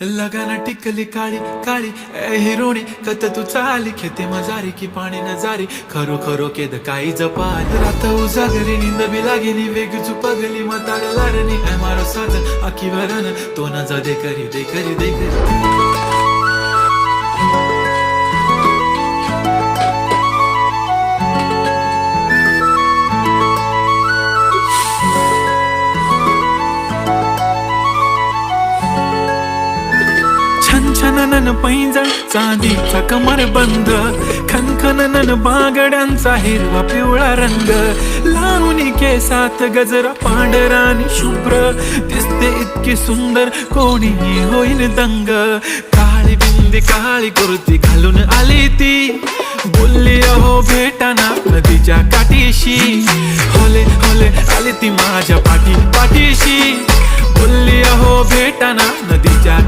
लगाना टिकली काळी काळी ए हिरोणी कत तू चाली खेते मजारी की पाणी नजारी खरो खरो केद काही जपाल रात उजागरी निंद बी लागेनी वेग चुपगली मताळ लारणी ए मारो साथ आखी वरन तो न जा दे करी दे करी दे करी छनछनन पैंजण चांदीचा कमर बंद खनखनन बांगड्यांचा हिरवा पिवळा रंग लावणी केसात गजरा पांढरा आणि शुभ्र दिसते इतकी सुंदर कोणीही होईल दंग काळी बिंदी काळी कुर्ती घालून आली ती बोलली अहो भेटाना नदीच्या काठीशी होले होले आली ती माझ्या पाठीशी बोलली अहो भेटाना नदीच्या